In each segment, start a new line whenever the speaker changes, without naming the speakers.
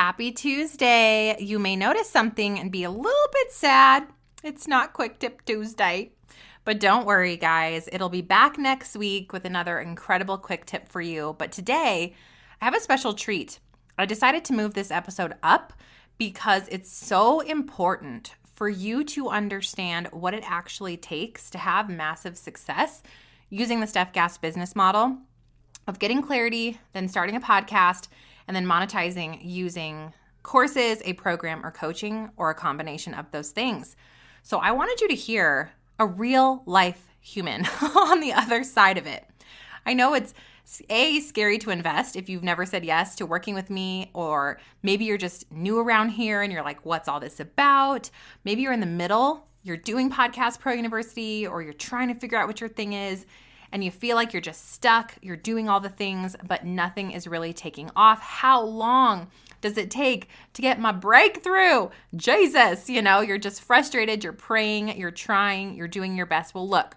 Happy Tuesday. You may notice something and be a little bit sad. It's not Quick Tip Tuesday. But don't worry, guys. It'll be back next week with another incredible quick tip for you. But today, I have a special treat. I decided to move this episode up because it's so important for you to understand what it actually takes to have massive success using the Stef Gas business model of getting clarity, then starting a podcast, and then monetizing using courses, a program, or coaching, or a combination of those things. So I wanted you to hear a real life human on the other side of it. I know it's scary to invest if you've never said yes to working with me, or maybe you're just new around here and you're like, what's all this about? Maybe you're in the middle, you're doing Podcast Pro University, or you're trying to figure out what your thing is, and you feel like you're just stuck, you're doing all the things, but nothing is really taking off. How long does it take to get my breakthrough? Jesus, you're just frustrated, you're praying, you're trying, you're doing your best. Well, look,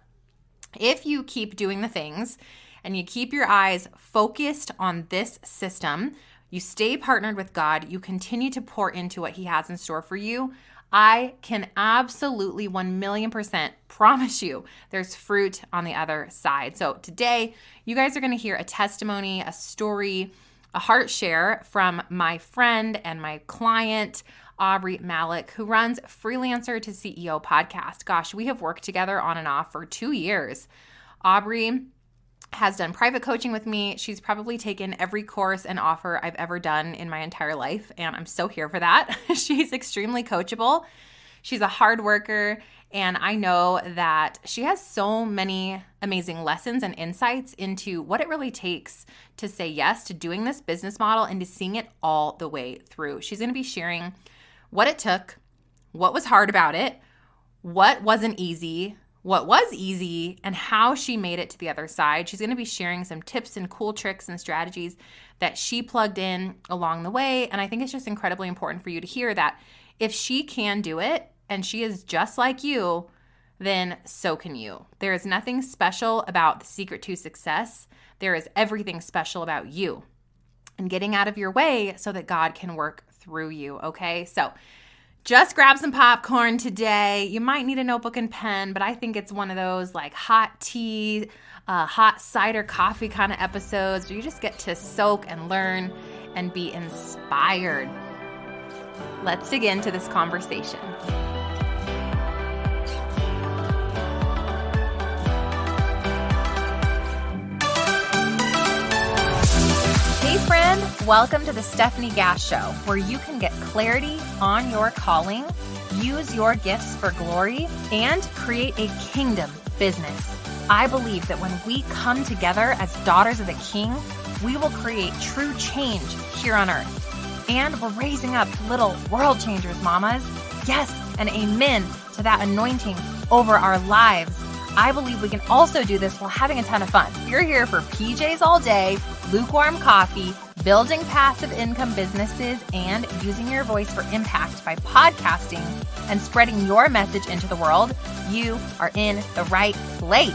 if you keep doing the things and you keep your eyes focused on this system, you stay partnered with God, you continue to pour into what He has in store for you, I can absolutely 1,000,000% promise you there's fruit on the other side. So today, you guys are going to hear a testimony, a story, a heart share from my friend and my client, Aubree Malick, who runs Freelancer to CEO podcast. Gosh, we have worked together on and off for 2 years. Aubree has done private coaching with me. She's probably taken every course and offer I've ever done in my entire life, and I'm so here for that. She's extremely coachable. She's a hard worker, and I know that she has so many amazing lessons and insights into what it really takes to say yes to doing this business model and to seeing it all the way through. She's going to be sharing what it took, what was hard about it, what wasn't easy, what was easy, and how she made it to the other side. She's going to be sharing some tips and cool tricks and strategies that she plugged in along the way. And I think it's just incredibly important for you to hear that if she can do it and she is just like you, then so can you. There is nothing special about the secret to success. There is everything special about you and getting out of your way so that God can work through you, okay? So just grab some popcorn today. You might need a notebook and pen, but I think it's one of those like hot tea, hot cider coffee kind of episodes where you just get to soak and learn and be inspired. Let's dig into this conversation. Hey friend, welcome to the Stephanie Gass Show, where you can get clarity on your calling, use your gifts for glory, and create a kingdom business. I believe that when we come together as daughters of the King, we will create true change here on earth. And we're raising up little world changers, mamas. Yes, and amen to that anointing over our lives. I believe we can also do this while having a ton of fun. You're here for PJs all day, lukewarm coffee, building passive income businesses, and using your voice for impact by podcasting and spreading your message into the world. You are in the right place.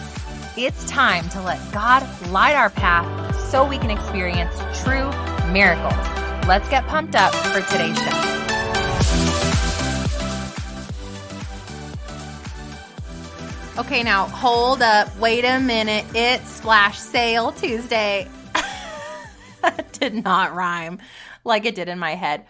It's time to let God light our path so we can experience true miracles. Let's get pumped up for today's show. Okay, now hold up. Wait a minute. It's Splash Sale Tuesday. That did not rhyme like it did in my head.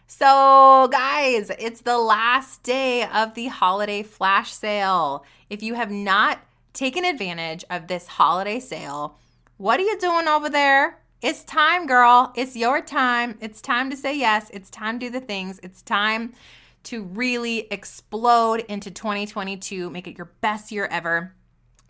So, guys, it's the last day of the holiday flash sale. If you have not taken advantage of this holiday sale, what are you doing over there? It's time, girl. It's your time. It's time to say yes. It's time to do the things. It's time to really explode into 2022, make it your best year ever,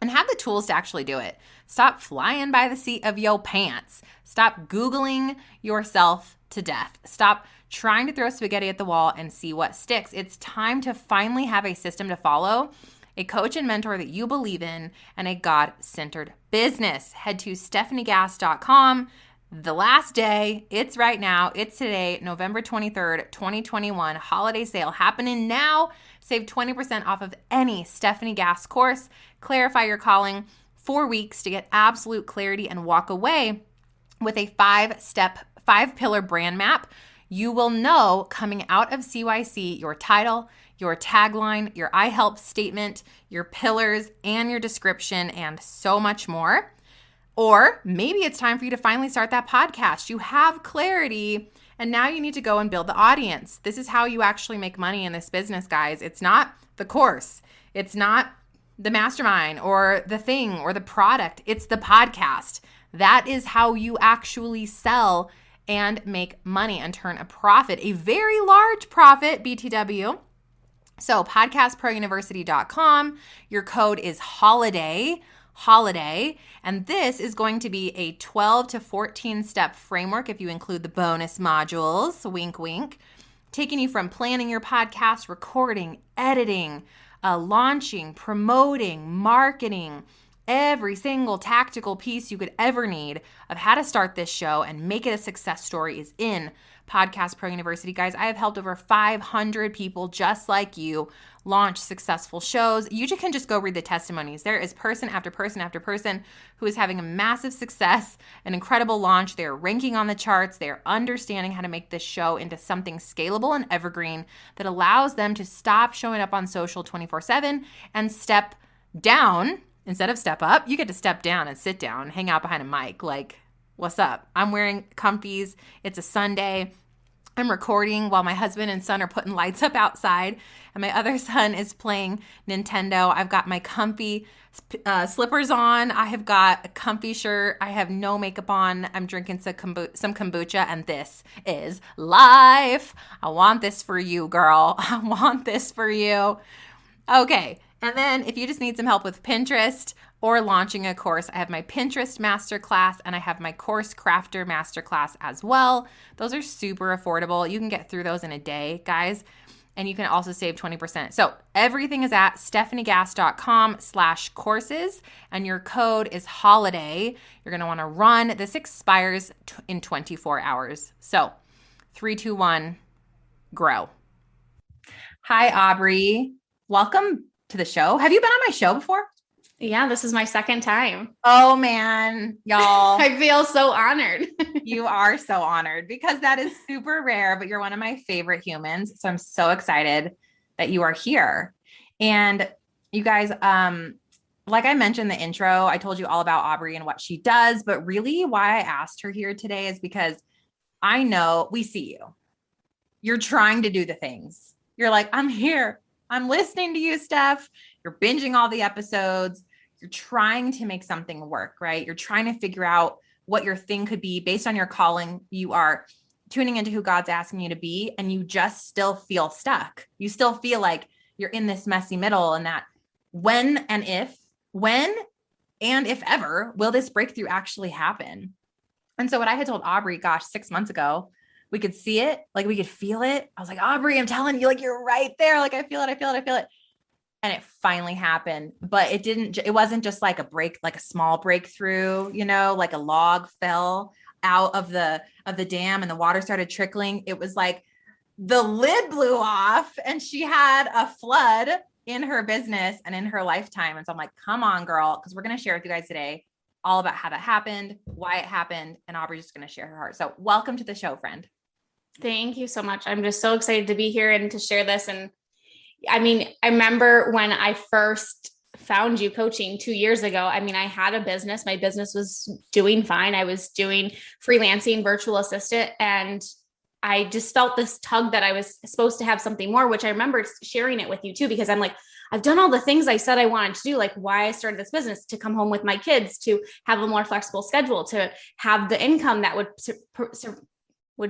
and have the tools to actually do it. Stop flying by the seat of your pants. Stop Googling yourself to death. Stop trying to throw spaghetti at the wall and see what sticks. It's time to finally have a system to follow, a coach and mentor that you believe in, and a God-centered business. Head to stephaniegass.com. The last day, it's right now, it's today, November 23rd, 2021, holiday sale happening now. Save 20% off of any Stephanie Gass course. Clarify your calling, 4 weeks to get absolute clarity and walk away with a 5-pillar brand map. you will know coming out of CYC your title, your tagline, your I help statement, your pillars, and your description, and so much more. Or maybe it's time for you to finally start that podcast. You have clarity, and now you need to go and build the audience. This is how you actually make money in this business, guys. It's not the course. It's not the mastermind or the thing or the product. It's the podcast. That is how you actually sell and make money and turn a profit, a very large profit, BTW. So podcastprouniversity.com. Your code is holiday, and this is going to be a 12 to 14 step framework if you include the bonus modules, wink, wink, taking you from planning your podcast, recording, editing, launching, promoting, marketing, every single tactical piece you could ever need of how to start this show and make it a success story is in Podcast Pro University. Guys, I have helped over 500 people just like you launch successful shows. You can just go read the testimonies. There is person after person after person who is having a massive success, an incredible launch. They're ranking on the charts. They're understanding how to make this show into something scalable and evergreen that allows them to stop showing up on social 24/7 and step down. Instead of step up, you get to step down and sit down, hang out behind a mic. Like, what's up? I'm wearing comfies. It's a Sunday. I'm recording while my husband and son are putting lights up outside, and my other son is playing Nintendo. I've got my comfy slippers on. I have got a comfy shirt. I have no makeup on. I'm drinking some kombucha, and this is life. I want this for you, girl. I want this for you. Okay. And then if you just need some help with Pinterest or launching a course, I have my Pinterest masterclass and I have my Course Crafter masterclass as well. Those are super affordable. You can get through those in a day, guys. And you can also save 20%. So everything is at stephaniegass.com/courses, and your code is holiday. You're going to want to run. This expires in 24 hours. So 3, 2, 1, grow. Hi, Aubree. Welcome to the show. Have you been on my show before?
Yeah, this is my second time.
Oh man, y'all.
I feel so honored.
You are so honored because that is super rare, but you're one of my favorite humans. So I'm so excited that you are here. And you guys, like I mentioned in the intro, I told you all about Aubree and what she does, but really why I asked her here today is because I know we see you. You're trying to do the things. You're like, I'm here. I'm listening to you, Stef. You're binging all the episodes. You're trying to make something work, right? You're trying to figure out what your thing could be based on your calling. You are tuning into who God's asking you to be, and you just still feel stuck. You still feel like you're in this messy middle, and that when and if ever, will this breakthrough actually happen? And so what I had told Aubree, 6 months ago, we could see it, like we could feel it. I was like, Aubree, I'm telling you, like, you're right there. Like, I feel it. And it finally happened, but it wasn't just like a small breakthrough, like a log fell out of the dam and the water started trickling. It was like the lid blew off and she had a flood in her business and in her lifetime. And so I'm like, come on, girl. Cause we're going to share with you guys today all about how that happened, why it happened. And Aubree's just going to share her heart. So welcome to the show, friend.
Thank you so much. I'm just so excited to be here and to share this. And I mean, I remember when I first found you coaching 2 years ago. I mean, I had a business. My business was doing fine. I was doing freelancing, virtual assistant, and I just felt this tug that I was supposed to have something more, which I remember sharing it with you too, because I'm like, I've done all the things I said I wanted to do, like why I started this business, to come home with my kids, to have a more flexible schedule, to have the income that would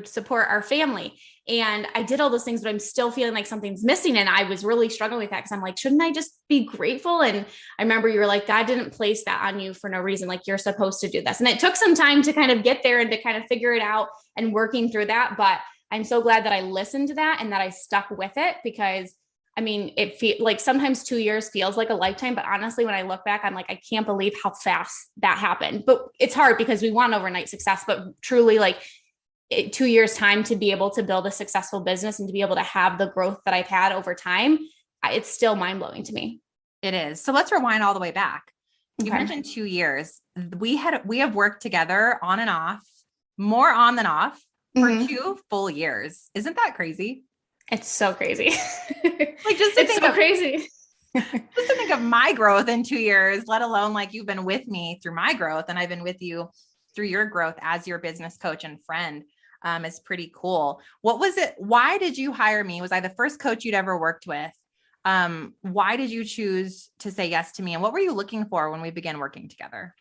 support our family. And I did all those things, but I'm still feeling like something's missing. And I was really struggling with that because I'm like, shouldn't I just be grateful? And I remember you were like, God didn't place that on you for no reason. Like, you're supposed to do this. And it took some time to kind of get there and to kind of figure it out and working through that. But I'm so glad that I listened to that and that I stuck with it, because I mean, it feels like sometimes 2 years feels like a lifetime, but honestly, when I look back, I'm like, I can't believe how fast that happened. But it's hard because we want overnight success, but truly, like, 2 years time to be able to build a successful business and to be able to have the growth that I've had over time, it's still mind blowing to me.
It is. So let's rewind all the way back. You mentioned 2 years. We have worked together on and off, more on than off, for
Mhm.
2 full years. Isn't that crazy?
It's so crazy.
Like
It's so crazy.
just to think of my growth in 2 years, let alone like you've been with me through my growth and I've been with you through your growth as your business coach and friend, is pretty cool. What was it? Why did you hire me? Was I the first coach you'd ever worked with? Why did you choose to say yes to me? And what were you looking for when we began working together?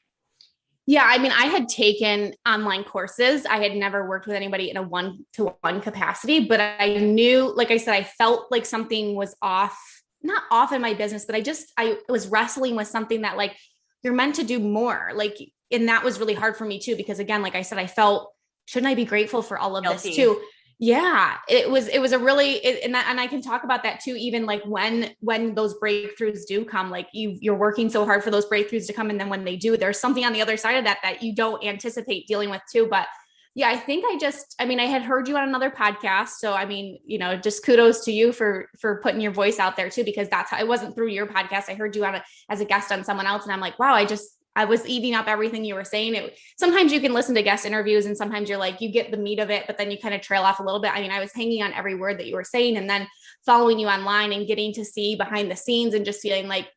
Yeah, I mean, I had taken online courses. I had never worked with anybody in a one-to-one capacity, but I knew, like I said, I felt like something was off, not off in my business, but I was wrestling with something that like you're meant to do more. Like, and that was really hard for me too, because again, like I said, I felt, shouldn't I be grateful for all of this too? Yeah, it was a really, and I can talk about that too, even like when those breakthroughs do come, like you're working so hard for those breakthroughs to come. And then when they do, there's something on the other side of that you don't anticipate dealing with too. But yeah, I think I mean, I had heard you on another podcast. So, I mean, just kudos to you for putting your voice out there too, because that's how, it wasn't through your podcast. I heard you as a guest on someone else. And I'm like, wow, I was eating up everything you were saying. Sometimes you can listen to guest interviews and sometimes you're like, you get the meat of it, but then you kind of trail off a little bit. I mean, I was hanging on every word that you were saying and then following you online and getting to see behind the scenes and just feeling like,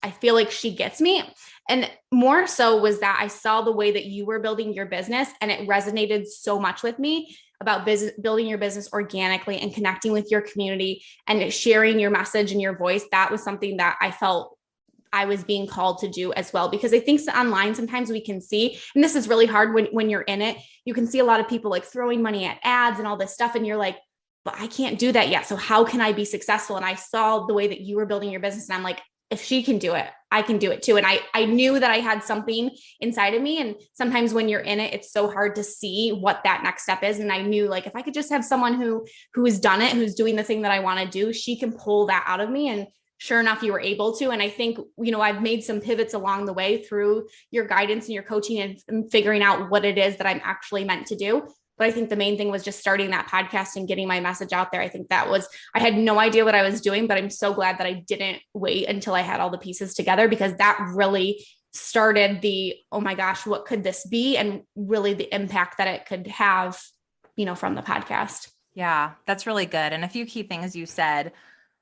I feel like she gets me. And more so was that I saw the way that you were building your business and it resonated so much with me about building your business organically and connecting with your community and sharing your message and your voice. That was something that I felt I was being called to do as well, because I think online sometimes we can see, and this is really hard when you're in it, you can see a lot of people like throwing money at ads and all this stuff. And you're like, but I can't do that yet. So how can I be successful? And I saw the way that you were building your business and I'm like, if she can do it, I can do it too. And I knew that I had something inside of me. And sometimes when you're in it, it's so hard to see what that next step is. And I knew like, if I could just have someone who has done it, who's doing the thing that I want to do, she can pull that out of me. And sure enough, you were able to. And I think, I've made some pivots along the way through your guidance and your coaching and figuring out what it is that I'm actually meant to do. But I think the main thing was just starting that podcast and getting my message out there. I think I had no idea what I was doing, but I'm so glad that I didn't wait until I had all the pieces together, because that really started oh my gosh, what could this be? And really the impact that it could have, from the podcast.
Yeah, that's really good. And a few key things you said.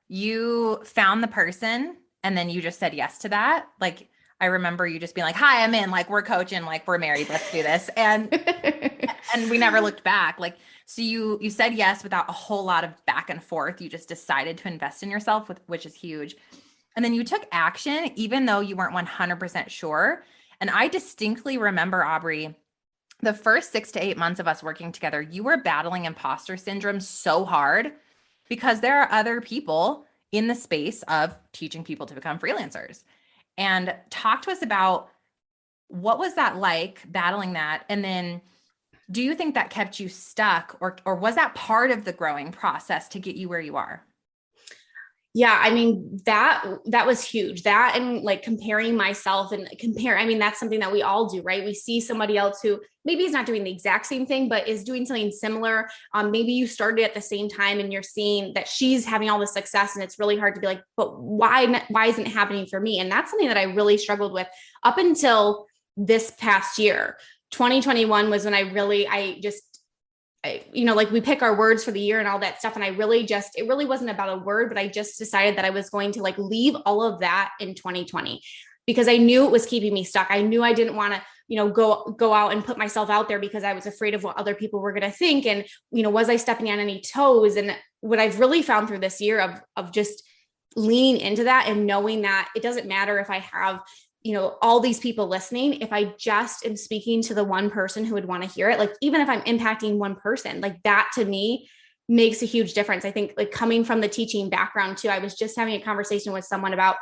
You found the person and then you just said yes to that. Like, I remember you just being like, hi, I'm in, like, we're coaching, like, we're married, let's do this. And we never looked back. Like, so you said yes without a whole lot of back and forth. You just decided to invest in yourself, which is huge. And then you took action, even though you weren't 100% sure. And I distinctly remember, Aubree, the first 6 to 8 months of us working together, you were battling imposter syndrome so hard because there are other people in the space of teaching people to become freelancers. And talk to us about what was that like, battling that? And then do you think that kept you stuck, or was that part of the growing process to get you where you are?
Yeah, I mean, that was huge. That and like comparing myself I mean, that's something that we all do, right? We see somebody else who maybe is not doing the exact same thing, but is doing something similar. Maybe you started at the same time and you're seeing that she's having all the success and it's really hard to be like, but why isn't it happening for me? And that's something that I really struggled with up until this past year. 2021 was when like we pick our words for the year and all that stuff. And it really wasn't about a word, but I just decided that I was going to like leave all of that in 2020 because I knew it was keeping me stuck. I knew I didn't want to, go out and put myself out there because I was afraid of what other people were going to think. And, was I stepping on any toes? And what I've really found through this year of just leaning into that and knowing that it doesn't matter if I have all these people listening, if I just am speaking to the one person who would want to hear it, like even if I'm impacting one person, like that to me makes a huge difference. I think like coming from the teaching background too, I was just having a conversation with someone about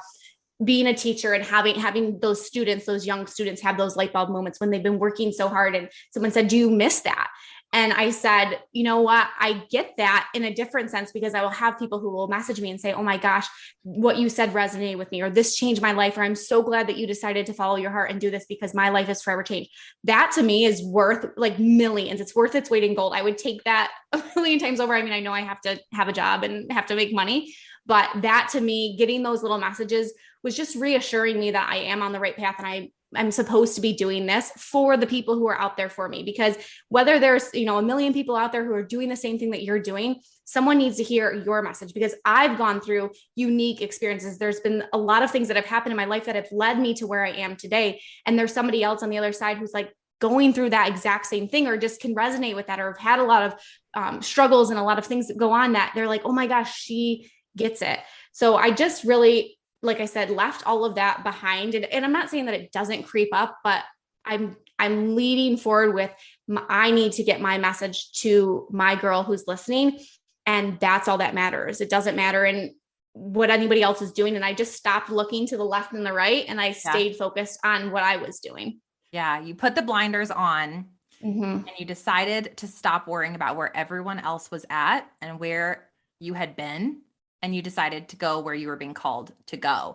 being a teacher and having those young students have those light bulb moments when they've been working so hard. And someone said, do you miss that? And I said, you know what? I get that in a different sense, because I will have people who will message me and say, oh my gosh, what you said resonated with me, or this changed my life, or I'm so glad that you decided to follow your heart and do this because my life is forever changed. That to me is worth like millions. It's worth its weight in gold. I would take that a million times over. I mean, I know I have to have a job and have to make money, but that to me, getting those little messages was just reassuring me that I am on the right path and I'm supposed to be doing this for the people who are out there for me. Because whether there's, a million people out there who are doing the same thing that you're doing, someone needs to hear your message, because I've gone through unique experiences. There's been a lot of things that have happened in my life that have led me to where I am today. And there's somebody else on the other side who's like going through that exact same thing, or just can resonate with that, or have had a lot of struggles and a lot of things that go on that they're like, oh my gosh, she gets it. So I just really, like I said, left all of that behind. And I'm not saying that it doesn't creep up, but I'm leading forward with I need to get my message to my girl who's listening. And that's all that matters. It doesn't matter in what anybody else is doing. And I just stopped looking to the left and the right, and I stayed focused on what I was doing.
Yeah. You put the blinders on
and
you decided to stop worrying about where everyone else was at and where you had been. And you decided to go where you were being called to go.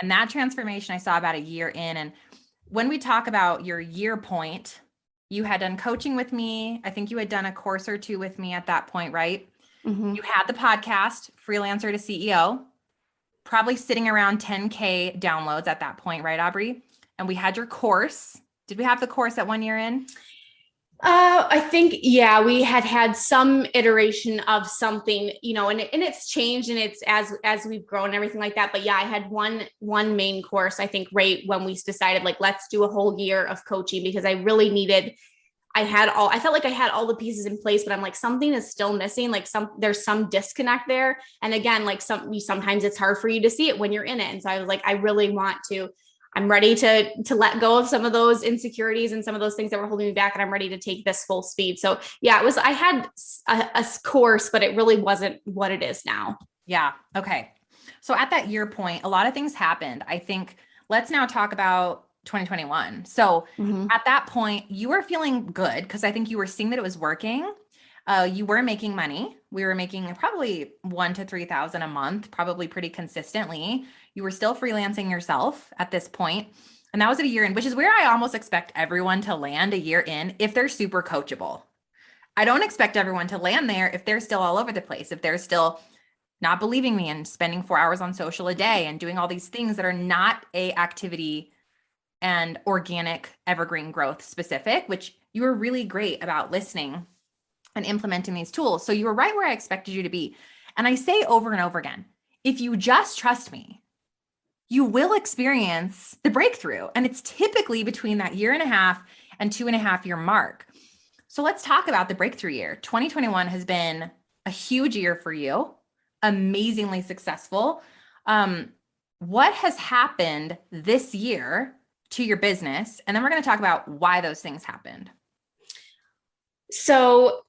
And that transformation I saw about a year in. And when we talk about your year point, you had done coaching with me. I think you had done a course or two with me at that point, right? You had the podcast, Freelancer to CEO, probably sitting around 10K downloads at that point, right, Aubree? And we had your course. Did we have the course at 1 year in?
I think, we had some iteration of something, and it's changed, and it's as we've grown and everything like that. But I had one main course, I think, right when we decided, like, let's do a whole year of coaching, because I really needed, I felt like I had all the pieces in place, but I'm like, something is still missing. Like there's some disconnect there. And again, like sometimes it's hard for you to see it when you're in it. And so I was like, I'm ready to let go of some of those insecurities and some of those things that were holding me back. And I'm ready to take this full speed. So I had a course, but it really wasn't what it is now.
Yeah. Okay. So at that year point, a lot of things happened. I think let's now talk about 2021. So at that point, you were feeling good because I think you were seeing that it was working. You were making money. We were making probably $1,000 to $3,000 a month, probably pretty consistently. You were still freelancing yourself at this point. And that was at a year in, which is where I almost expect everyone to land a year in if they're super coachable. I don't expect everyone to land there if they're still all over the place, if they're still not believing me and spending 4 hours on social a day and doing all these things that are not a activity and organic evergreen growth specific, which you were really great about listening and implementing these tools. So you were right where I expected you to be. And I say over and over again, if you just trust me, you will experience the breakthrough. And it's typically between that 1.5 and 2.5 year mark. So let's talk about the breakthrough year. 2021 has been a huge year for you, amazingly successful. What has happened this year to your business? And then we're going to talk about why those things happened.
So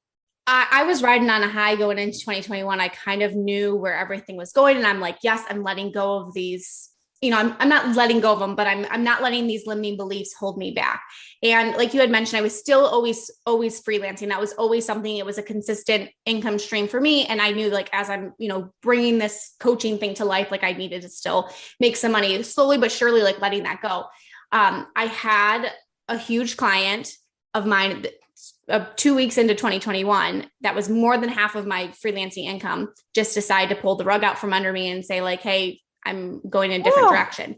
I was riding on a high going into 2021. I kind of knew where everything was going. And I'm like, yes, I'm letting go of these, I'm not letting go of them, but I'm not letting these limiting beliefs hold me back. And like you had mentioned, I was still always freelancing. That was always something. It was a consistent income stream for me. And I knew, like, as I'm, bringing this coaching thing to life, like I needed to still make some money, slowly but surely, like letting that go. I had a huge client of mine 2 weeks into 2021, that was more than half of my freelancing income, just decide to pull the rug out from under me and say, like, hey, I'm going in a different direction.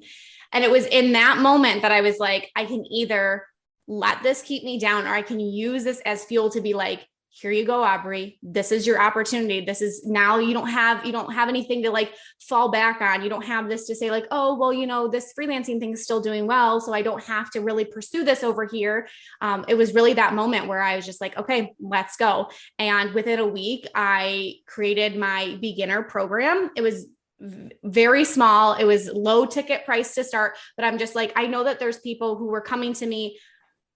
And it was in that moment that I was like, I can either let this keep me down, or I can use this as fuel to be like, here you go, Aubree. This is your opportunity. This is now you don't have anything to like fall back on. You don't have this to say like, oh, well, this freelancing thing is still doing well, so I don't have to really pursue this over here. It was really that moment where I was just like, okay, let's go. And within a week, I created my beginner program. It was very small. It was low ticket price to start, but I'm just like, I know that there's people who were coming to me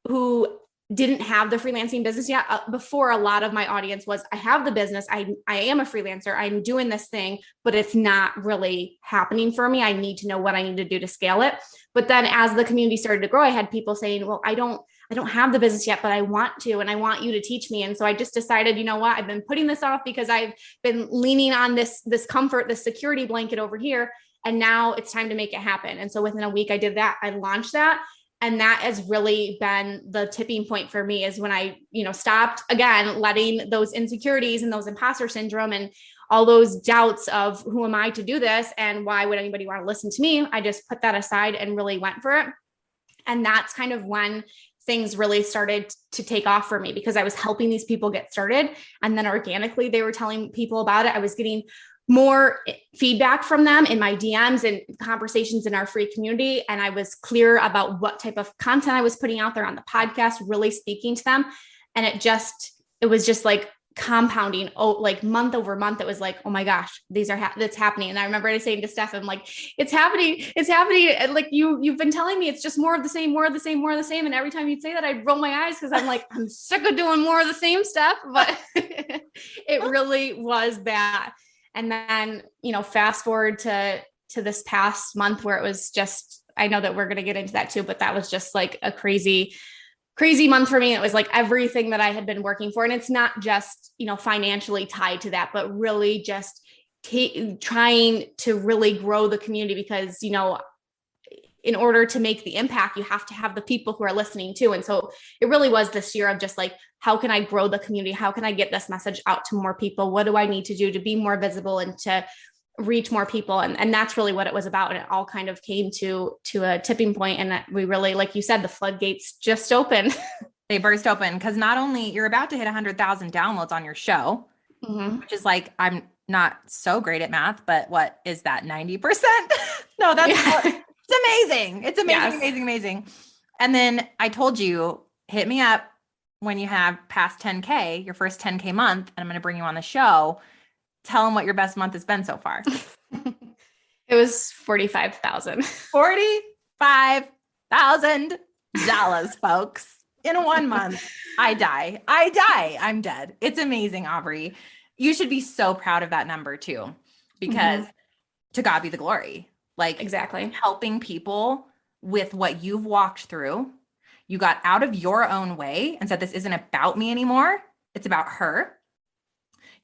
who didn't have the freelancing business yet. Before, a lot of my audience was, I have the business. I am a freelancer. I'm doing this thing, but it's not really happening for me. I need to know what I need to do to scale it. But then as the community started to grow, I had people saying, well, I don't have the business yet, but I want to, and I want you to teach me. And so I just decided, you know what, I've been putting this off because I've been leaning on this comfort, this security blanket over here. And now it's time to make it happen. And so within a week I did that. I launched that. And that has really been the tipping point for me, is when I, stopped again, letting those insecurities and those imposter syndrome and all those doubts of who am I to do this and why would anybody want to listen to me? I just put that aside and really went for it. And that's kind of when things really started to take off for me, because I was helping these people get started. And then organically they were telling people about it. I was getting more feedback from them in my DMs and conversations in our free community. And I was clear about what type of content I was putting out there on the podcast, really speaking to them. And it was just like compounding, like month over month. It was like, oh my gosh, that's happening. And I remember saying to Stef, I'm like, it's happening. And like, you've been telling me it's just more of the same. And every time you'd say that, I'd roll my eyes, because I'm like, I'm sick of doing more of the same stuff. But it really was that. And then, fast forward to this past month, where it was just, I know that we're going to get into that too, but that was just like a crazy month for me. It was like everything that I had been working for. And it's not just, financially tied to that, but really just trying to really grow the community, because, in order to make the impact, you have to have the people who are listening too. And so it really was this year of just like, how can I grow the community? How can I get this message out to more people? What do I need to do to be more visible and to reach more people? And that's really what it was about. And it all kind of came to a tipping point. And that we really, like you said, the floodgates just opened.
They burst open, because not only you're about to hit 100,000 downloads on your show, which is like, I'm not so great at math, but what is that? 90%? No, that's it's amazing. It's amazing, yes. amazing. And then I told you, hit me up when you have past 10K, your first 10K month, and I'm going to bring you on the show. Tell them what your best month has been so far.
It was $45,000.
$45,000, folks. In 1 month, I die. I'm dead. It's amazing, Aubree. You should be so proud of that number too, because to God be the glory. Like,
exactly,
helping people with what you've walked through. You got out of your own way and said, this isn't about me anymore. It's about her.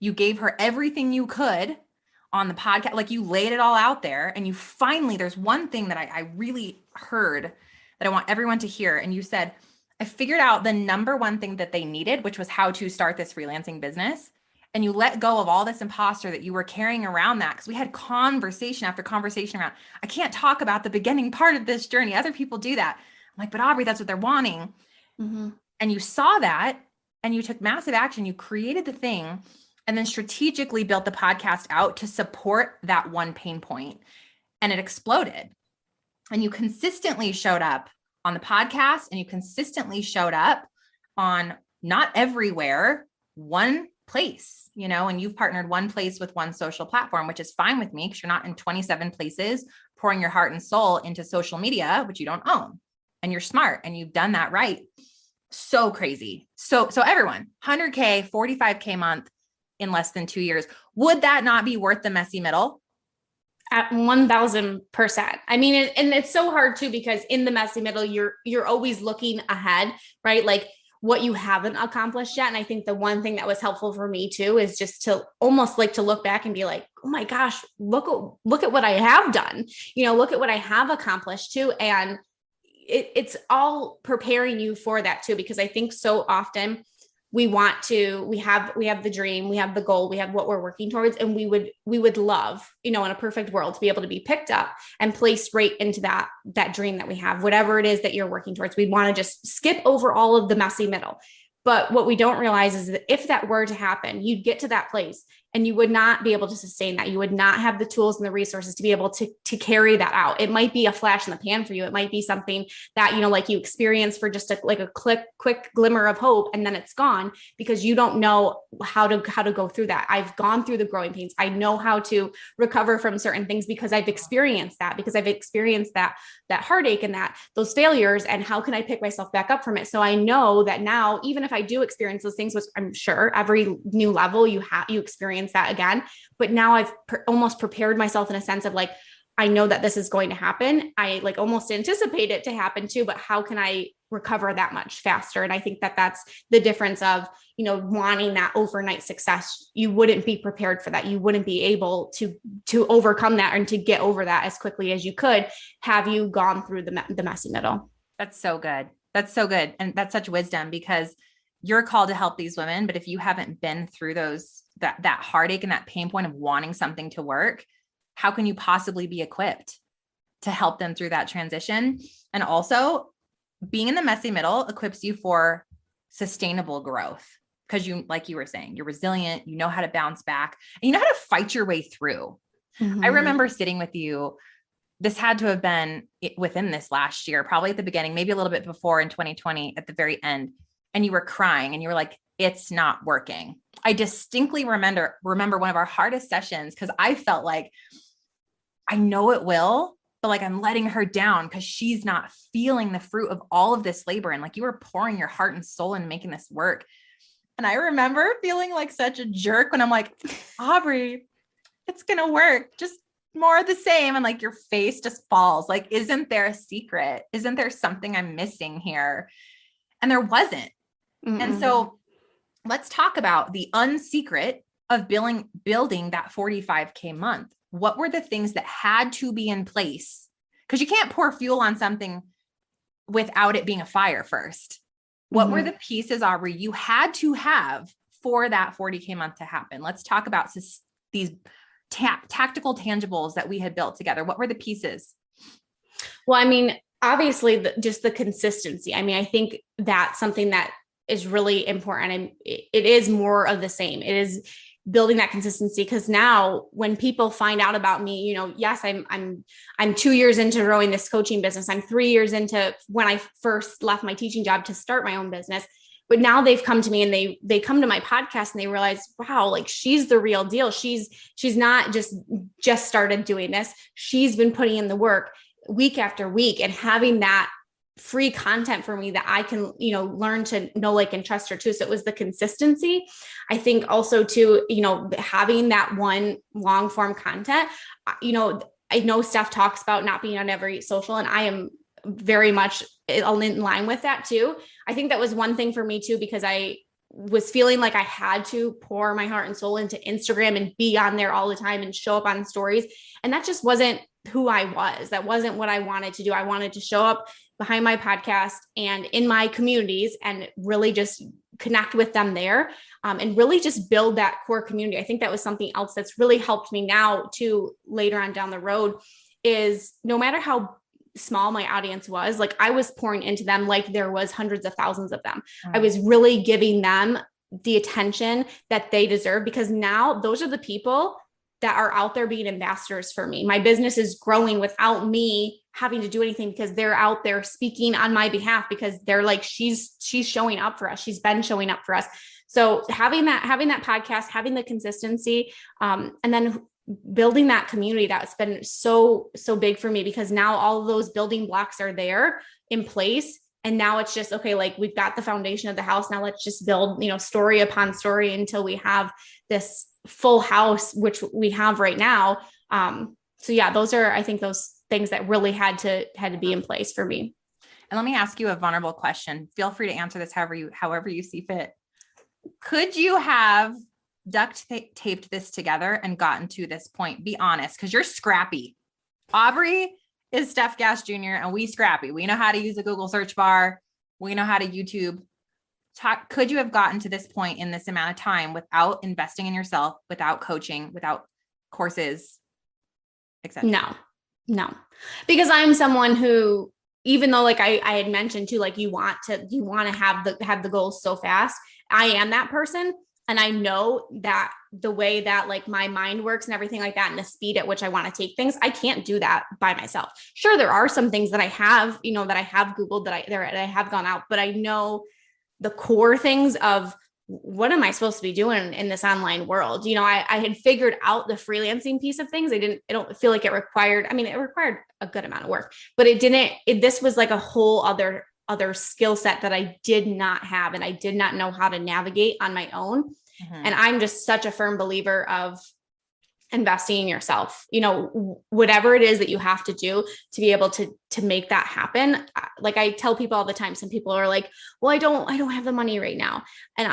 You gave her everything you could on the podcast. Like, you laid it all out there, and you finally, there's one thing that I really heard that I want everyone to hear. And you said, I figured out the number one thing that they needed, which was how to start this freelancing business. And you let go of all this imposter that you were carrying around, that because we had conversation after conversation around, I can't talk about the beginning part of this journey. Other people do that. I'm like, but Aubree, that's what they're wanting. And you saw that, and you took massive action. You created the thing, and then strategically built the podcast out to support that one pain point. And it exploded. And you consistently showed up on the podcast, and you consistently showed up on, not everywhere, one place, and you've partnered one place with one social platform, which is fine with me, because you're not in 27 places pouring your heart and soul into social media, which you don't own. And you're smart, and you've done that right. So crazy. So everyone, 100K, 45K month in less than 2 years. Would that not be worth the messy middle?
At 1000%. I mean, and it's so hard too, because in the messy middle, you're always looking ahead, right? Like, what you haven't accomplished yet. And I think the one thing that was helpful for me too, is just to almost like to look back and be like, oh my gosh, look at what I have done, look at what I have accomplished too. And it's all preparing you for that too, because I think so often we have the dream, we have the goal, we have what we're working towards. And we would love, in a perfect world, to be able to be picked up and placed right into that dream that we have, whatever it is that you're working towards. We want to just skip over all of the messy middle. But what we don't realize is that if that were to happen, you'd get to that place and you would not be able to sustain that. You would not have the tools and the resources to be able to carry that out. It might be a flash in the pan for you. It might be something that, like you experience for just a quick glimmer of hope, and then it's gone because you don't know how to go through that. I've gone through the growing pains. I know how to recover from certain things because I've experienced that, that heartache and those failures, and how can I pick myself back up from it? So I know that now, even if I do experience those things, which I'm sure every new level you experience that again, but now I've almost prepared myself in a sense of like, I know that this is going to happen. I like almost anticipate it to happen too, but how can I recover that much faster? And I think that that's the difference of, wanting that overnight success. You wouldn't be prepared for that. You wouldn't be able to overcome that and to get over that as quickly as you could have you gone through the messy middle.
That's so good. That's so good. And that's such wisdom, because you're called to help these women. But if you haven't been through that heartache and that pain point of wanting something to work, how can you possibly be equipped to help them through that transition? And also, being in the messy middle equips you for sustainable growth, because like you were saying, you're resilient, you know how to bounce back, and you know how to fight your way through. I remember sitting with you. This had to have been within this last year, probably at the beginning, maybe a little bit before in 2020 at the very end. And you were crying and you were like, it's not working. I distinctly remember one of our hardest sessions, because I felt like, I know it will, but like I'm letting her down because she's not feeling the fruit of all of this labor. And like you were pouring your heart and soul into making this work. And I remember feeling like such a jerk when I'm like, Aubree, it's going to work. Just more of the same. And like your face just falls. Like, isn't there a secret? Isn't there something I'm missing here? And there wasn't. And so let's talk about the unsecret of building that 45K month. What were the things that had to be in place? Because you can't pour fuel on something without it being a fire first. What were the pieces, Aubree, you had to have for that 40K month to happen? Let's talk about these tactical tangibles that we had built together. What were the pieces?
Well, I mean, obviously just the consistency. I mean, I think that's something that is really important, and it is more of the same. It is building that consistency, because now when people find out about me, you know, yes, I'm 2 years into growing this coaching business. I'm 3 years into when I first left my teaching job to start my own business. But now they've come to me and they come to my podcast and they realize, wow, like she's the real deal. She's not just started doing this. She's been putting in the work week after week, and having that free content for me that I can, you know, learn to know, like, and trust her too. So it was the consistency. I think also too, you know, having that one long form content, you know, I know Stef talks about not being on every social, and I am very much in line with that too. I think that was one thing for me too, because I was feeling like I had to pour my heart and soul into Instagram and be on there all the time and show up on stories. And that just wasn't who I was. That wasn't what I wanted to do. I wanted to show up behind my podcast and in my communities and really just connect with them there, and really just build that core community. I think that was something else that's really helped me now too, later on down the road, is no matter how small my audience was, like I was pouring into them like there was hundreds of thousands of them. I was really giving them the attention that they deserve, because now those are the people that are out there being ambassadors for me. My business is growing without me having to do anything, because they're out there speaking on my behalf, because they're like, she's showing up for us. She's been showing up for us. So having that podcast, having the consistency, and then building that community, that's been so big for me, because now all of those building blocks are there in place. And now it's just, okay, like we've got the foundation of the house. Now let's just build, you know, story upon story until we have this full house, which we have right now. So yeah, those are, I think, those things that really had to be in place for me.
And let me ask you a vulnerable question. Feel free to answer this however you see fit. Could you have duct taped this together and gotten to this point? Be honest, because you're scrappy. Aubree is Stef Gass Jr. and we scrappy. We know how to use a Google search bar. We know how to YouTube. Could you have gotten to this point in this amount of time without investing in yourself, without coaching, without courses, etc.?
No, because I'm someone who, even though like I had mentioned too, like you want to have the goals so fast. I am that person. And I know that the way that like my mind works and everything like that, and the speed at which I want to take things, I can't do that by myself. Sure, there are some things that I have, you know, that I have Googled, that I have gone out, but I know the core things of what am I supposed to be doing in this online world? You know, I had figured out the freelancing piece of things. I don't feel like it required a good amount of work, but this was like a whole other skill set that I did not have, and I did not know how to navigate on my own. And I'm just such a firm believer of investing in yourself, you know, whatever it is that you have to do to be able to to make that happen. Like I tell people all the time, some people are like, well, I don't have the money right now. And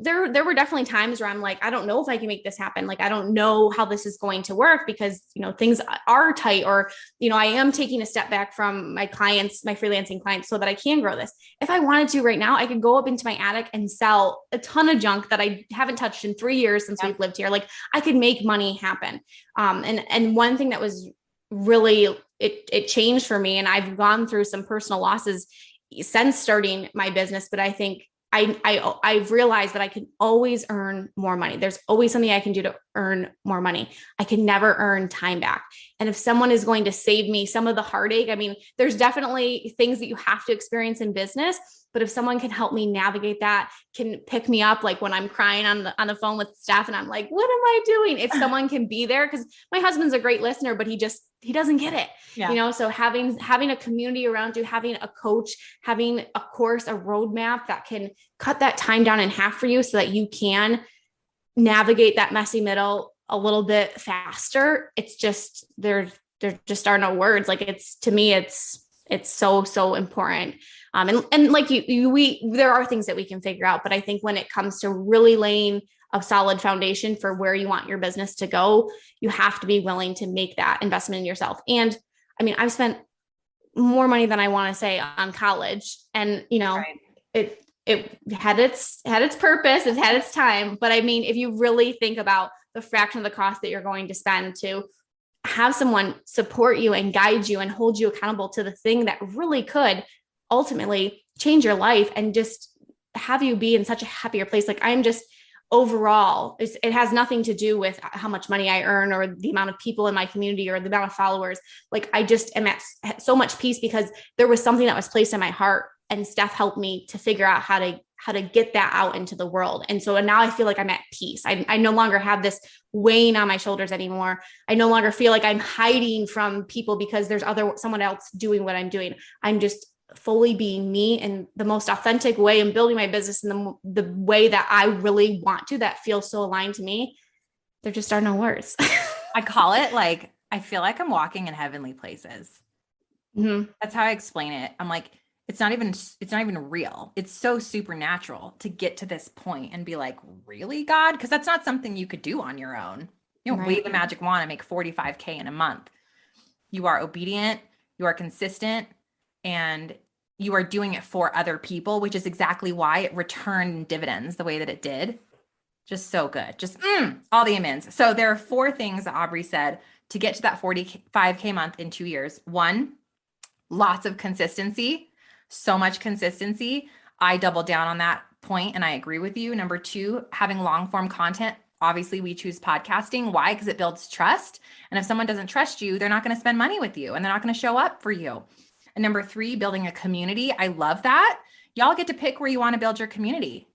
there were definitely times where I'm like, I don't know if I can make this happen. Like, I don't know how this is going to work because, things are tight, or, I am taking a step back from my clients, my freelancing clients, so that I can grow this. If I wanted to right now, I could go up into my attic and sell a ton of junk that I haven't touched in 3 years since we've lived here. Like, I could make money happen. And one thing that was really, it changed for me, and I've gone through some personal losses since starting my business, but I think I've realized that I can always earn more money. There's always something I can do to earn more money. I can never earn time back. And if someone is going to save me some of the heartache, I mean, there's definitely things that you have to experience in business, but if someone can help me navigate that, can pick me up, like when I'm crying on the phone with Stef and I'm like, what am I doing? If someone can be there, because my husband's a great listener, but he doesn't get it.
Yeah.
So having a community around you, having a coach, having a course, a roadmap that can cut that time down in half for you so that you can navigate that messy middle a little bit faster. It's just, there just are no words. Like, to me, it's so important. And like there are things that we can figure out, but I think when it comes to really laying a solid foundation for where you want your business to go, you have to be willing to make that investment in yourself. And I mean, I've spent more money than I want to say on college, and right. It had its purpose, it had its time. But I mean, if you really think about the fraction of the cost that you're going to spend to have someone support you and guide you and hold you accountable to the thing that really could ultimately change your life and just have you be in such a happier place. Like, I'm just overall, it has nothing to do with how much money I earn or the amount of people in my community or the amount of followers. Like, I just am at so much peace because there was something that was placed in my heart, and Stef helped me to figure out how to get that out into the world. And so now I feel like I'm at peace. I no longer have this weighing on my shoulders anymore. I no longer feel like I'm hiding from people because there's someone else doing what I'm doing. I'm just fully being me in the most authentic way and building my business in the way that I really want to, that feels so aligned to me. There just are no words.
I call it, like, I feel like I'm walking in heavenly places.
Mm-hmm.
That's how I explain it. I'm like, it's not even real. It's so supernatural to get to this point and be like, really, God? Because that's not something you could do on your own. You don't wave the magic wand and make $45,000 in a month. You are obedient, you are consistent, and you are doing it for other people, which is exactly why it returned dividends the way that it did. Just so good. Just all the amens. So there are 4 things that Aubree said to get to that $45,000 month in 2 years. 1, lots of consistency. So much consistency. I double down on that point and I agree with you. Number 2, having long form content. Obviously, we choose podcasting. Why? Because it builds trust. And if someone doesn't trust you, they're not going to spend money with you and they're not going to show up for you. And number 3, building a community. I love that. Y'all get to pick where you want to build your community,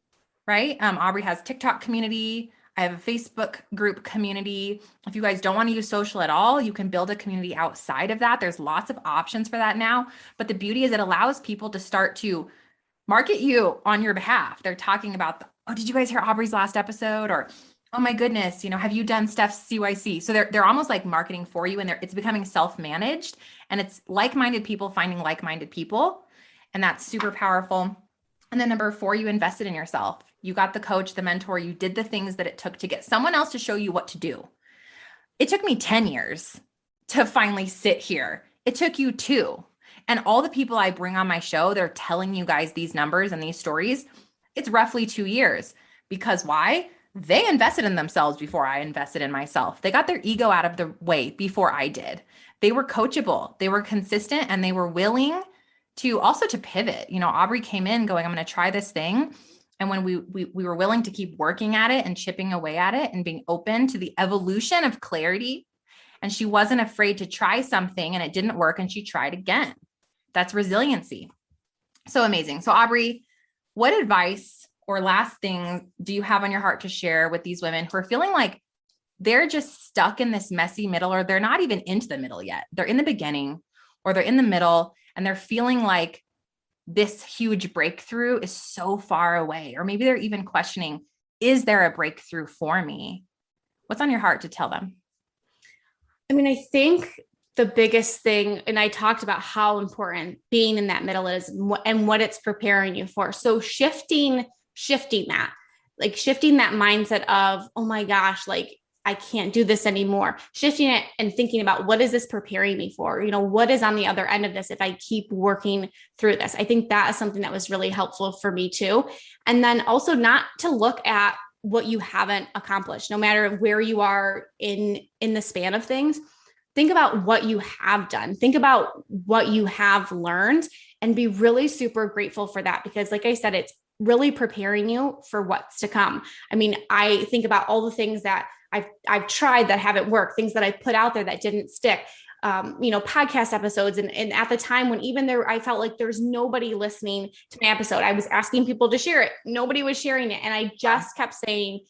right? Aubree has TikTok community. I have a Facebook group community. If you guys don't want to use social at all, you can build a community outside of that. There's lots of options for that now. But the beauty is it allows people to start to market you on your behalf. They're talking about, oh, did you guys hear Aubree's last episode? Or, oh my goodness, have you done Stef's CYC? So they're almost like marketing for you, and it's becoming self-managed, and it's like-minded people finding like-minded people. And that's super powerful. And then number 4, you invested in yourself. You got the coach, the mentor, you did the things that it took to get someone else to show you what to do. It took me 10 years to finally sit here. It took you 2. And all the people I bring on my show, they're telling you guys these numbers and these stories. It's roughly 2 years. Because why? They invested in themselves before I invested in myself. They got their ego out of the way before I did. They were coachable, they were consistent, and they were willing to also to pivot. Aubree came in going, I'm going to try this thing. And when we were willing to keep working at it and chipping away at it and being open to the evolution of clarity, and she wasn't afraid to try something and it didn't work and she tried again. That's resiliency. So amazing. So Aubree, what advice or last thing do you have on your heart to share with these women who are feeling like they're just stuck in this messy middle, or they're not even into the middle yet? They're in the beginning or they're in the middle and they're feeling like this huge breakthrough is so far away, or maybe they're even questioning, is there a breakthrough for me? What's on your heart to tell them?
I mean, I think the biggest thing, and I talked about how important being in that middle is and what it's preparing you for. So shifting that, like shifting that mindset of, oh my gosh, like I can't do this anymore. Shifting it and thinking about, what is this preparing me for? You know, what is on the other end of this if I keep working through this? I think that is something that was really helpful for me too. And then also not to look at what you haven't accomplished, no matter where you are in the span of things. Think about what you have done. Think about what you have learned and be really super grateful for that. Because like I said, it's really preparing you for what's to come. I mean, I think about all the things that I've tried that haven't worked, things that I put out there that didn't stick, podcast episodes. And at the time when even there, I felt like there's nobody listening to my episode. I was asking people to share it. Nobody was sharing it. And I just kept saying,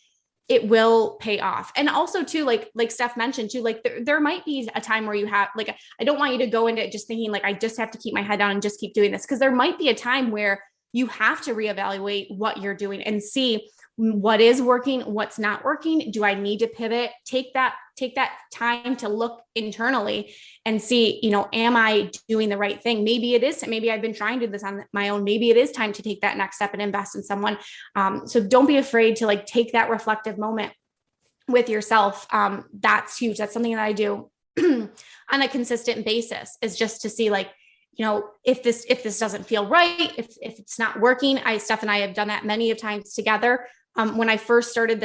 it will pay off. And also too, like Steph mentioned too, like there might be a time where you have, like, I don't want you to go into it just thinking like, I just have to keep my head down and just keep doing this. Cause there might be a time where you have to reevaluate what you're doing and see what is working, what's not working. Do I need to pivot? Take that time to look internally and see, am I doing the right thing? Maybe it is. Maybe I've been trying to do this on my own. Maybe it is time to take that next step and invest in someone. So don't be afraid to like take that reflective moment with yourself. That's huge. That's something that I do on a consistent basis, is just to see like, if this doesn't feel right, if it's not working. Steph and I have done that many of times together. When I first started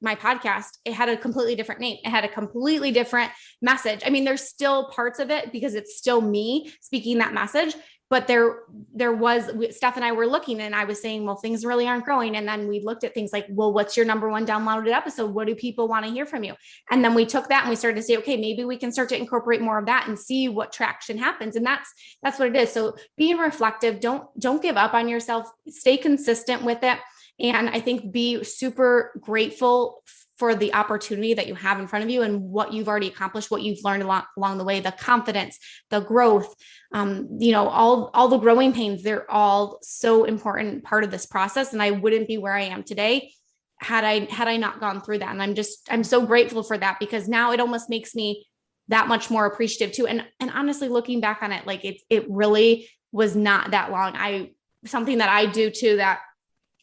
my podcast, it had a completely different name. It had a completely different message. I mean, there's still parts of it because it's still me speaking that message, but Steph and I were looking and I was saying, well, things really aren't growing. And then we looked at things like, well, what's your number one downloaded episode? What do people want to hear from you? And then we took that and we started to say, okay, maybe we can start to incorporate more of that and see what traction happens. And that's what it is. So being reflective, don't give up on yourself, stay consistent with it. And I think be super grateful for the opportunity that you have in front of you and what you've already accomplished, what you've learned along the way, the confidence, the growth, all the growing pains, they're all so important part of this process. And I wouldn't be where I am today had I not gone through that. And I'm so grateful for that, because now it almost makes me that much more appreciative too. And honestly, looking back on it, like it really was not that long. Something that I do too, that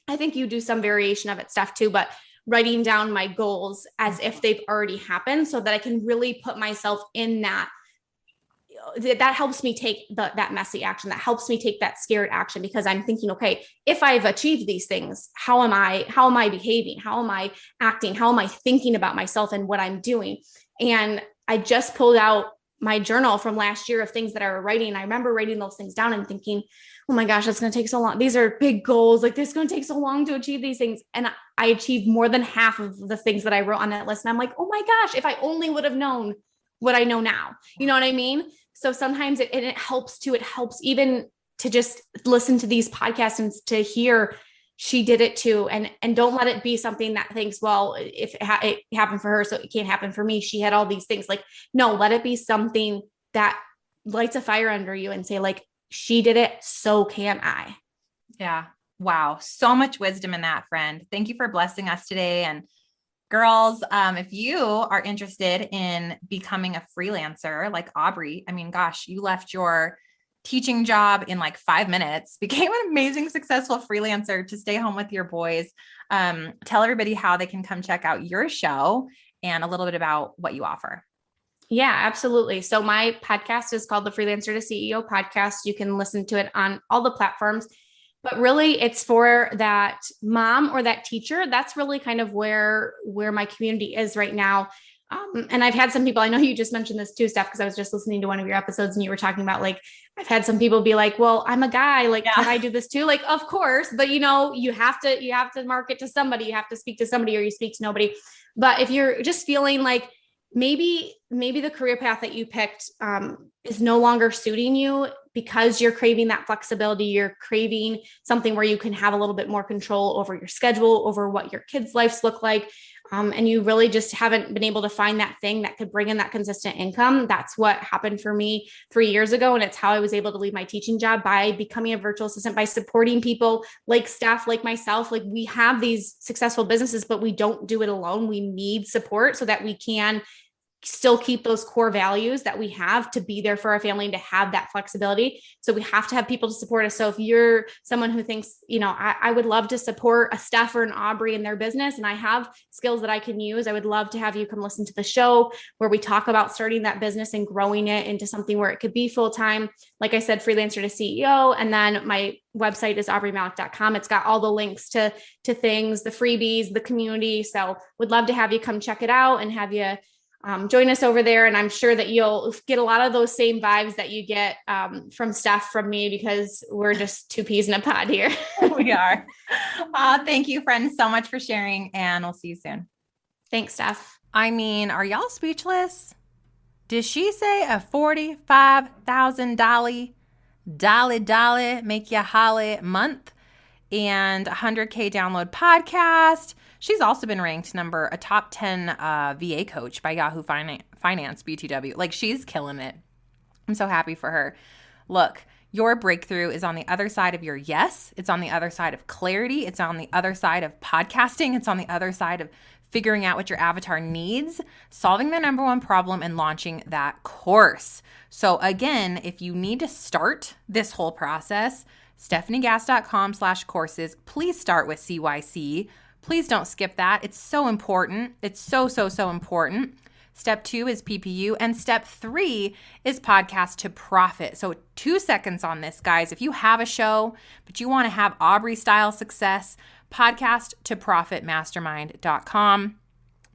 I think you do some variation of it, Steph, too, but writing down my goals as if they've already happened so that I can really put myself in that helps me take that messy action. That helps me take that scared action, because I'm thinking, okay, if I've achieved these things, how am I behaving? How am I acting? How am I thinking about myself and what I'm doing? And I just pulled out my journal from last year of things that I were writing. I remember writing those things down and thinking, oh my gosh, that's going to take so long. These are big goals. Like, this is going to take so long to achieve these things. And I achieved more than half of the things that I wrote on that list. And I'm like, oh my gosh, if I only would have known what I know now, you know what I mean? So sometimes it helps even to just listen to these podcasts and to hear she did it too. And don't let it be something that thinks, well, if it happened for her, so it can't happen for me. She had all these things. Like, no, let it be something that lights a fire under you and say like, she did it, so can I.
Yeah. Wow. So much wisdom in that, friend. Thank you for blessing us today. And girls, if you are interested in becoming a freelancer like Aubree, I mean, gosh, you left your teaching job in like 5 minutes, became an amazing, successful freelancer to stay home with your boys. Tell everybody how they can come check out your show and a little bit about what you offer.
Yeah, absolutely. So my podcast is called the Freelancer to CEO podcast. You can listen to it on all the platforms, but really it's for that mom or that teacher. That's really kind of where my community is right now. And I've had some people, I know you just mentioned this too, Steph, because I was just listening to one of your episodes and you were talking about like, I've had some people be like, well, I'm a guy, like, Can I do this too? Like, of course, but you have to market to somebody, you have to speak to somebody, or you speak to nobody. But if you're just feeling like maybe the career path that you picked is no longer suiting you because you're craving that flexibility, you're craving something where you can have a little bit more control over your schedule, over what your kids' lives look like. And you really just haven't been able to find that thing that could bring in that consistent income. That's what happened for me 3 years ago. And it's how I was able to leave my teaching job, by becoming a virtual assistant, by supporting people like Steph, like myself. Like, we have these successful businesses, but we don't do it alone. We need support so that we can still keep those core values that we have to be there for our family and to have that flexibility. So we have to have people to support us. So if you're someone who thinks, I would love to support a Stef or an Aubree in their business, and I have skills that I can use, I would love to have you come listen to the show where we talk about starting that business and growing it into something where it could be full-time. Like I said, freelancer to CEO. And then my website is aubreemalick.com. It's got all the links to things, the freebies, the community. So would love to have you come check it out and have you join us over there. And I'm sure that you'll get a lot of those same vibes that you get from Stef from me, because we're just two peas in a pod here.
We are. Thank you, friends, so much for sharing, and we'll see you soon.
Thanks, Stef.
I mean, are y'all speechless? Did she say a $45,000 dolly make you holly month and 100K download podcast? She's also been ranked a top 10 VA coach by Yahoo Finance BTW. Like, she's killing it. I'm so happy for her. Look, your breakthrough is on the other side of your yes. It's on the other side of clarity. It's on the other side of podcasting. It's on the other side of figuring out what your avatar needs, solving the number one problem, and launching that course. So again, if you need to start this whole process, stephaniegass.com/courses. Please start with CYC. Please don't skip that. It's so important. It's so important. Step 2 is PPU, and step 3 is podcast to profit. So 2 seconds on this, guys. If you have a show, but you want to have Aubree style success, podcast to profitmastermind.com.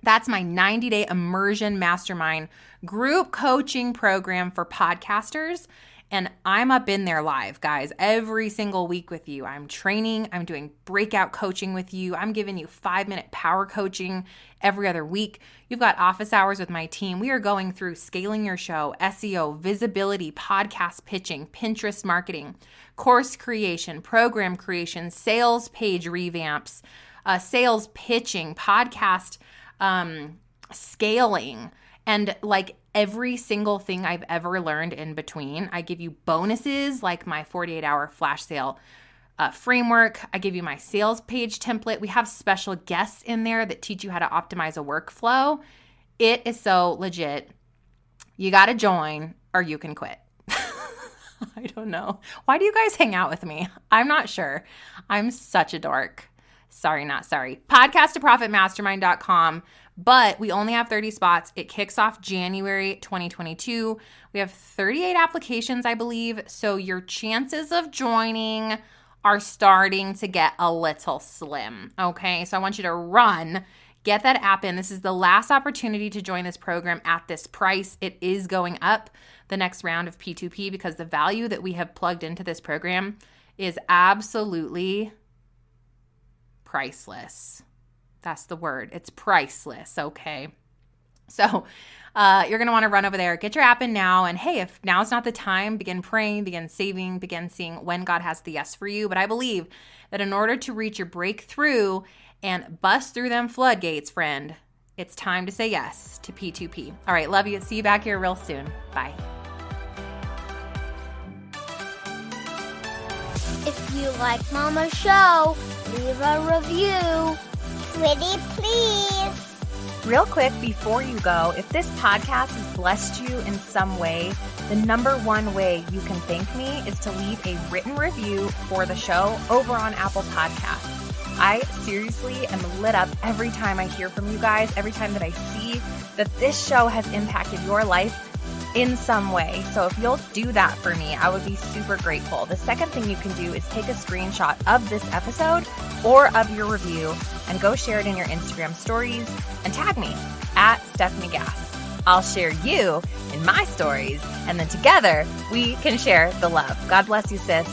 That's my 90-day immersion mastermind group coaching program for podcasters. And I'm up in there live, guys, every single week with you. I'm training, I'm doing breakout coaching with you. I'm giving you 5-minute power coaching every other week. You've got office hours with my team. We are going through scaling your show, SEO, visibility, podcast pitching, Pinterest marketing, course creation, program creation, sales page revamps, sales pitching, podcast scaling, and like every single thing I've ever learned in between. I give you bonuses like my 48-hour flash sale framework. I give you my sales page template. We have special guests in there that teach you how to optimize a workflow. It is so legit. You got to join or you can quit. I don't know. Why do you guys hang out with me? I'm not sure. I'm such a dork. Sorry, not sorry. Podcast to profitmastermind.com. But we only have 30 spots. It kicks off January 2022. We have 38 applications, I believe. So your chances of joining are starting to get a little slim. Okay, so I want you to run, get that app in. This is the last opportunity to join this program at this price. It is going up the next round of P2P because the value that we have plugged into this program is absolutely priceless. That's the word. It's priceless, okay? So you're going to want to run over there, get your app in now. And hey, if now's not the time, begin praying, begin saving, begin seeing when God has the yes for you. But I believe that in order to reach your breakthrough and bust through them floodgates, friend, it's time to say yes to P2P. All right, love you. See you back here real soon. Bye.
If you like Mama's show, leave a review. Pretty please.
Real quick, before you go, if this podcast has blessed you in some way, the number one way you can thank me is to leave a written review for the show over on Apple Podcasts. I seriously am lit up every time I hear from you guys, every time that I see that this show has impacted your life in some way. So if you'll do that for me, I would be super grateful. The second thing you can do is take a screenshot of this episode or of your review and go share it in your Instagram stories and tag me at Stephanie Gass. I'll share you in my stories, and then together we can share the love. God bless you, sis.